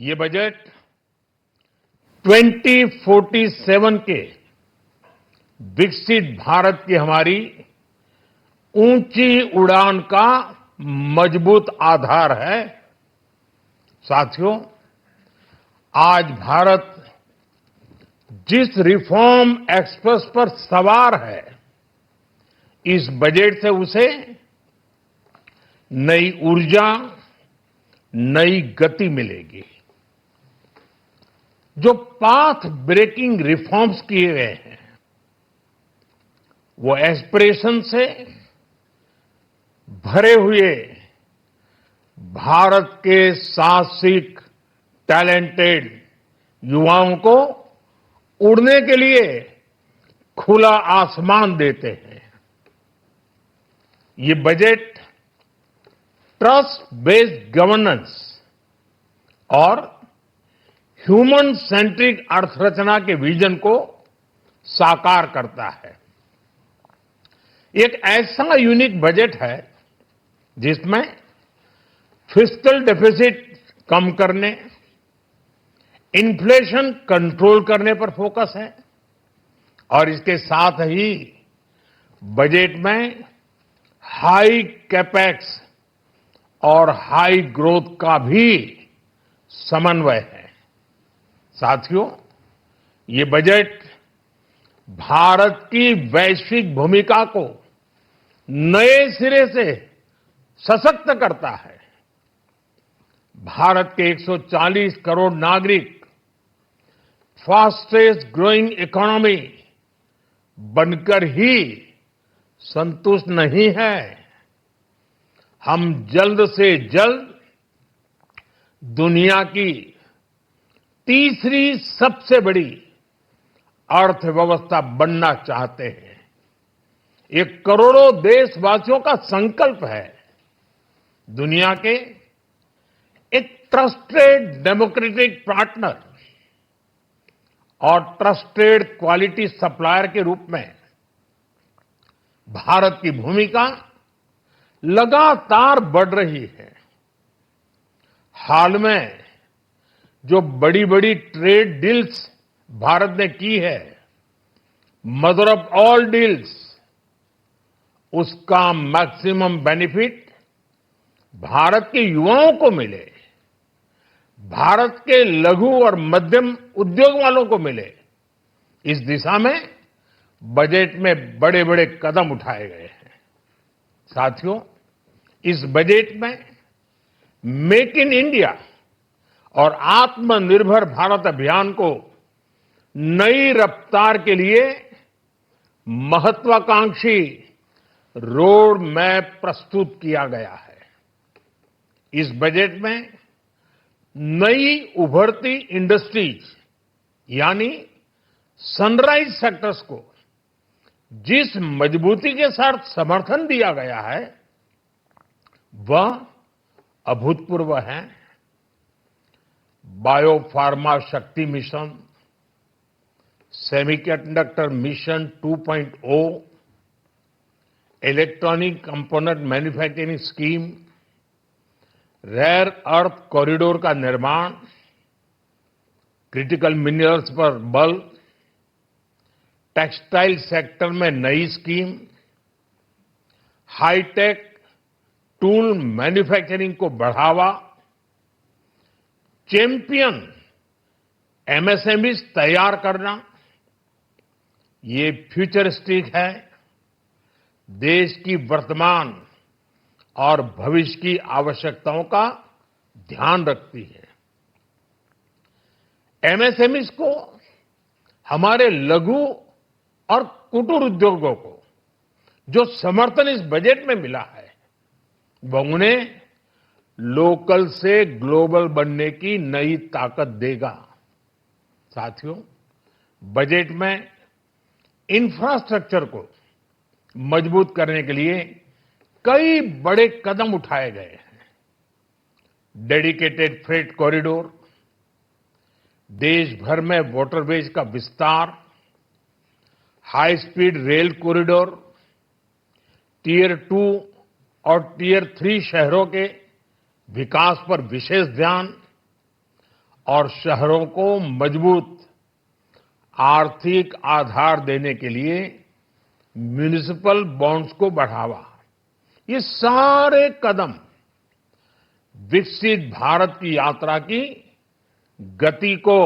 ये बजट 2047 के विकसित भारत की हमारी ऊंची उड़ान का मजबूत आधार है। साथियों, आज भारत जिस रिफॉर्म एक्सप्रेस पर सवार है, इस बजट से उसे नई ऊर्जा, नई गति मिलेगी। जो पाथ ब्रेकिंग रिफॉर्म्स किए गए हैं, वो एस्पिरेशन से भरे हुए भारत के साहसिक, टैलेंटेड युवाओं को उड़ने के लिए खुला आसमान देते हैं। ये बजट ट्रस्ट बेस्ड गवर्नेंस और ह्यूमन सेंट्रिक अर्थरचना के विजन को साकार करता है। एक ऐसा यूनिक बजट है जिसमें फिस्कल डेफिसिट कम करने, इन्फ्लेशन कंट्रोल करने पर फोकस है और इसके साथ ही बजट में हाई कैपेक्स और हाई ग्रोथ का भी समन्वय है। साथियों, ये बजट भारत की वैश्विक भूमिका को नए सिरे से सशक्त करता है। भारत के 140 करोड़ नागरिक फास्टेस्ट ग्रोइंग इकोनॉमी बनकर ही संतुष्ट नहीं है। हम जल्द से जल्द दुनिया की तीसरी सबसे बड़ी अर्थव्यवस्था बनना चाहते हैं। ये करोड़ों देशवासियों का संकल्प है। दुनिया के एक ट्रस्टेड डेमोक्रेटिक पार्टनर और ट्रस्टेड क्वालिटी सप्लायर के रूप में भारत की भूमिका लगातार बढ़ रही है। हाल में जो बड़ी बड़ी ट्रेड डील्स भारत ने की है, मदर ऑफ ऑल डील्स, उसका मैक्सिमम बेनिफिट भारत के युवाओं को मिले, भारत के लघु और मध्यम उद्योग वालों को मिले। इस दिशा में बजट में बड़े बड़े कदम उठाए गए हैं। साथियों, इस बजट में मेक इन इंडिया और आत्मनिर्भर भारत अभियान को नई रफ्तार के लिए महत्वाकांक्षी रोड मैप प्रस्तुत किया गया है। इस बजट में नई उभरती इंडस्ट्रीज यानी सनराइज सेक्टर्स को जिस मजबूती के साथ समर्थन दिया गया है, वह अभूतपूर्व है। Bio pharma Shakti mission, semiconductor mission 2.0, electronic component manufacturing scheme, rare earth corridor का निर्माण, क्रिटिकल मिनरल्स पर बल, टेक्सटाइल सेक्टर में नई स्कीम, हाईटेक टूल मैन्युफैक्चरिंग को बढ़ावा, चैंपियन एमएसएमई तैयार करना, ये फ्यूचरिस्टिक है, देश की वर्तमान और भविष्य की आवश्यकताओं का ध्यान रखती है। एमएसएमई को, हमारे लघु और कुटीर उद्योगों को जो समर्थन इस बजट में मिला है, वह उन्हें लोकल से ग्लोबल बनने की नई ताकत देगा। साथियों, बजट में इंफ्रास्ट्रक्चर को मजबूत करने के लिए कई बड़े कदम उठाए गए हैं। डेडिकेटेड फ्रेट कॉरिडोर, देश भर में वाटरवेज का विस्तार, high speed rail corridor, tier 2 और टियर 3 शहरों के विकास पर विशेष ध्यान और शहरों को मजबूत आर्थिक आधार देने के लिए म्युनिसिपल बॉन्ड्स को बढ़ावा, ये सारे कदम विकसित भारत की यात्रा की गति को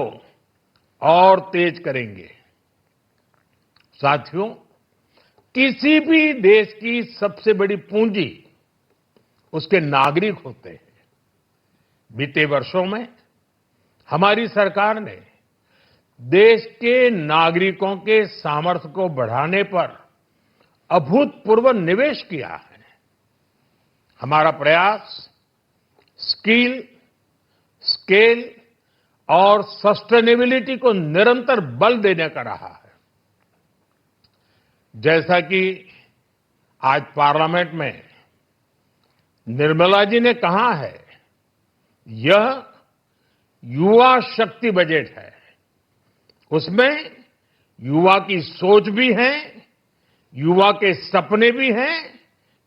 और तेज करेंगे। साथियों, किसी भी देश की सबसे बड़ी पूंजी उसके नागरिक होते हैं। बीते वर्षों में हमारी सरकार ने देश के नागरिकों के सामर्थ्य को बढ़ाने पर अभूतपूर्व निवेश किया है। हमारा प्रयास स्किल, स्केल और सस्टेनेबिलिटी को निरंतर बल देने का रहा है। जैसा कि आज पार्लियामेंट में निर्मला जी ने कहा है, यह युवा शक्ति बजट है। उसमें युवा की सोच भी है, युवा के सपने भी हैं,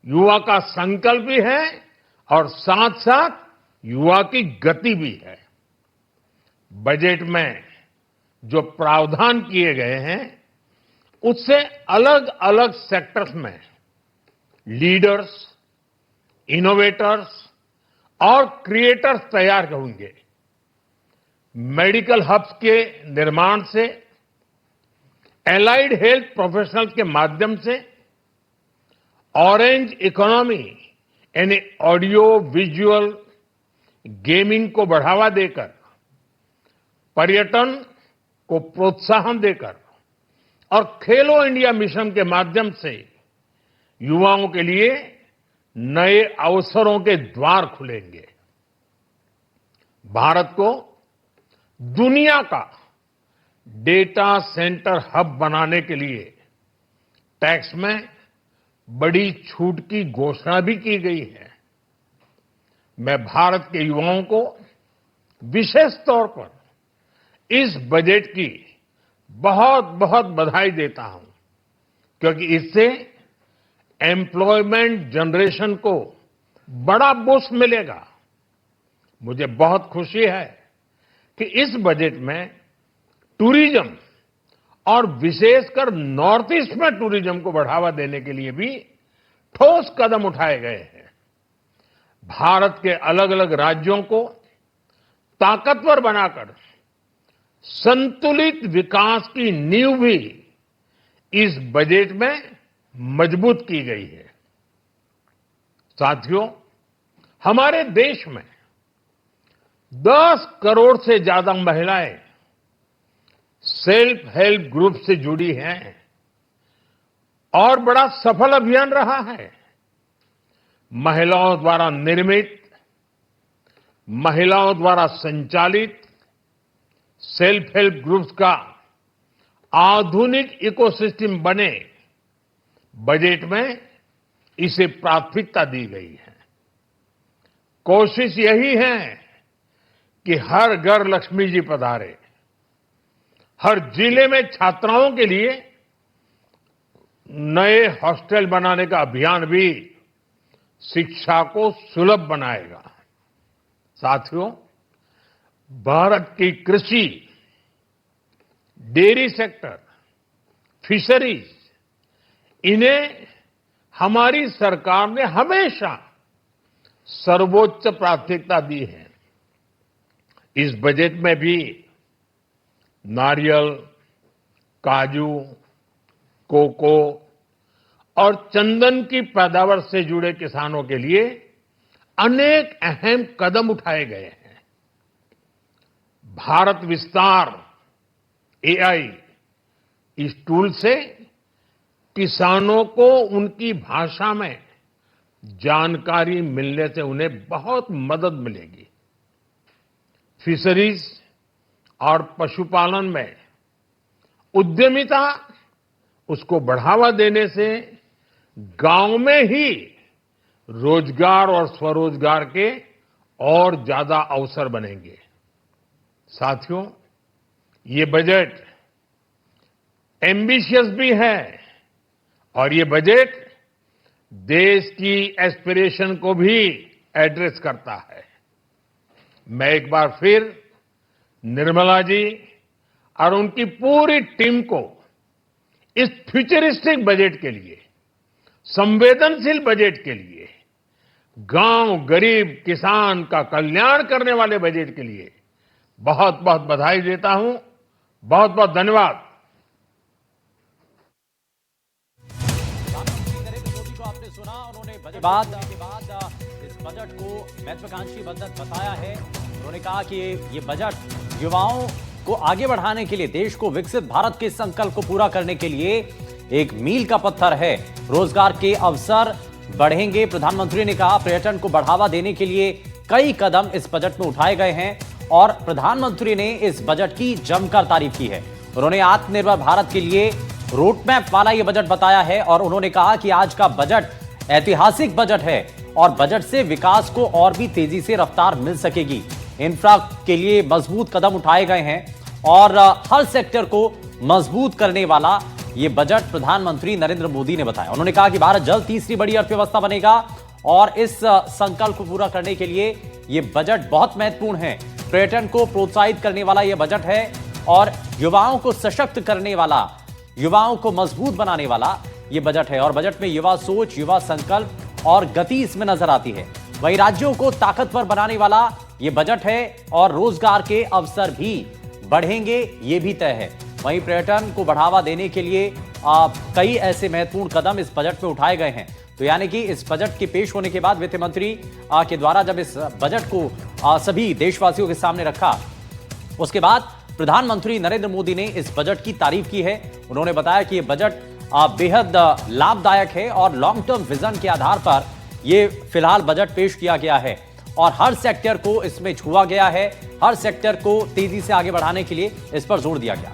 युवा का संकल्प भी है और साथ साथ युवा की गति भी है। बजट में जो प्रावधान किए गए हैं, उससे अलग अलग सेक्टर्स में लीडर्स, इनोवेटर्स और क्रिएटर्स तैयार होंगे। मेडिकल हब्स के निर्माण से, एलाइड हेल्थ प्रोफेशनल्स के माध्यम से, ऑरेंज इकोनॉमी यानी ऑडियो विजुअल गेमिंग को बढ़ावा देकर, पर्यटन को प्रोत्साहन देकर और खेलो इंडिया मिशन के माध्यम से युवाओं के लिए नए अवसरों के द्वार खुलेंगे। भारत को दुनिया का डेटा सेंटर हब बनाने के लिए टैक्स में बड़ी छूट की घोषणा भी की गई है। मैं भारत के युवाओं को विशेष तौर पर इस बजट की बहुत बहुत बधाई देता हूं, क्योंकि इससे एम्प्लॉयमेंट जनरेशन को बड़ा बूस्ट मिलेगा। मुझे बहुत खुशी है कि इस बजट में टूरिज्म और विशेषकर नॉर्थ ईस्ट में टूरिज्म को बढ़ावा देने के लिए भी ठोस कदम उठाए गए हैं। भारत के अलग अलग राज्यों को ताकतवर बनाकर संतुलित विकास की नींव भी इस बजट में मजबूत की गई है। साथियों, हमारे देश में 10 करोड़ से ज्यादा महिलाएं सेल्फ हेल्प ग्रुप से जुड़ी हैं और बड़ा सफल अभियान रहा है। महिलाओं द्वारा निर्मित, महिलाओं द्वारा संचालित सेल्फ हेल्प ग्रुप्स का आधुनिक इकोसिस्टम बने, बजट में इसे प्राथमिकता दी गई है। कोशिश यही है कि हर घर लक्ष्मी जी पधारे। हर जिले में छात्राओं के लिए नए हॉस्टल बनाने का अभियान भी शिक्षा को सुलभ बनाएगा। साथियों, भारत की कृषि, डेयरी सेक्टर, फिशरीज, इन्हें हमारी सरकार ने हमेशा सर्वोच्च प्राथमिकता दी है। इस बजट में भी नारियल, काजू, कोको और चंदन की पैदावार से जुड़े किसानों के लिए अनेक अहम कदम उठाए गए हैं। भारत विस्तार एआई, इस टूल से किसानों को उनकी भाषा में जानकारी मिलने से उन्हें बहुत मदद मिलेगी। फिशरीज और पशुपालन में उद्यमिता, उसको बढ़ावा देने से गांव में ही रोजगार और स्वरोजगार के और ज्यादा अवसर बनेंगे। साथियों, ये बजट एम्बिशियस भी है और ये बजट देश की एस्पिरेशन को भी एड्रेस करता है। मैं एक बार फिर निर्मला जी और उनकी पूरी टीम को इस फ्यूचरिस्टिक बजट के लिए, संवेदनशील बजट के लिए, गांव, गरीब, किसान का कल्याण करने वाले बजट के लिए बहुत बहुत बधाई देता हूं। बहुत बहुत धन्यवाद। प्रधानमंत्री नरेंद्र मोदी को आपने सुना, उन्होंने बजट के बाद इस बजट को महत्वाकांक्षी बजट बताया है। उन्होंने कहा कि ये बजट युवाओं को आगे बढ़ाने के लिए, देश को विकसित भारत के संकल्प को पूरा करने के लिए एक मील का पत्थर है। रोजगार के अवसर बढ़ेंगे। प्रधानमंत्री ने कहा पर्यटन को बढ़ावा देने के लिए कई कदम इस बजट में उठाए गए हैं और प्रधानमंत्री ने इस बजट की जमकर तारीफ की है। उन्होंने आत्मनिर्भर भारत के लिए रोडमैप वाला यह बजट बताया है और उन्होंने कहा कि आज का बजट ऐतिहासिक बजट है और बजट से विकास को और भी तेजी से रफ्तार मिल सकेगी। इंफ्रा के लिए मजबूत कदम उठाए गए हैं और हर सेक्टर को मजबूत करने वाला यह बजट प्रधानमंत्री नरेंद्र मोदी ने बताया। उन्होंने कहा कि भारत जल्द तीसरी बड़ी अर्थव्यवस्था बनेगा और इस संकल्प को पूरा करने के लिए यह बजट बहुत महत्वपूर्ण है। पर्यटन को प्रोत्साहित करने वाला यह बजट है और युवाओं को सशक्त करने वाला, युवाओं को मजबूत बनाने वाला यह बजट है और बजट में युवा सोच, युवा संकल्प और गति इसमें नजर आती है। वहीं राज्यों को ताकतवर बनाने वाला यह बजट है और रोजगार के अवसर भी बढ़ेंगे, यह भी तय है। वहीं पर्यटन को बढ़ावा देने के लिए कई ऐसे महत्वपूर्ण कदम इस बजट में उठाए गए हैं। तो यानी कि इस बजट के पेश होने के बाद वित्त मंत्री के द्वारा जब इस बजट को सभी देशवासियों के सामने रखा, उसके बाद प्रधानमंत्री नरेंद्र मोदी ने इस बजट की तारीफ की है। उन्होंने बताया कि यह बजट बेहद लाभदायक है और लॉन्ग टर्म विजन के आधार पर यह फिलहाल बजट पेश किया गया है और हर सेक्टर को इसमें छुआ गया है। हर सेक्टर को तेजी से आगे बढ़ाने के लिए इस पर जोर दिया गया।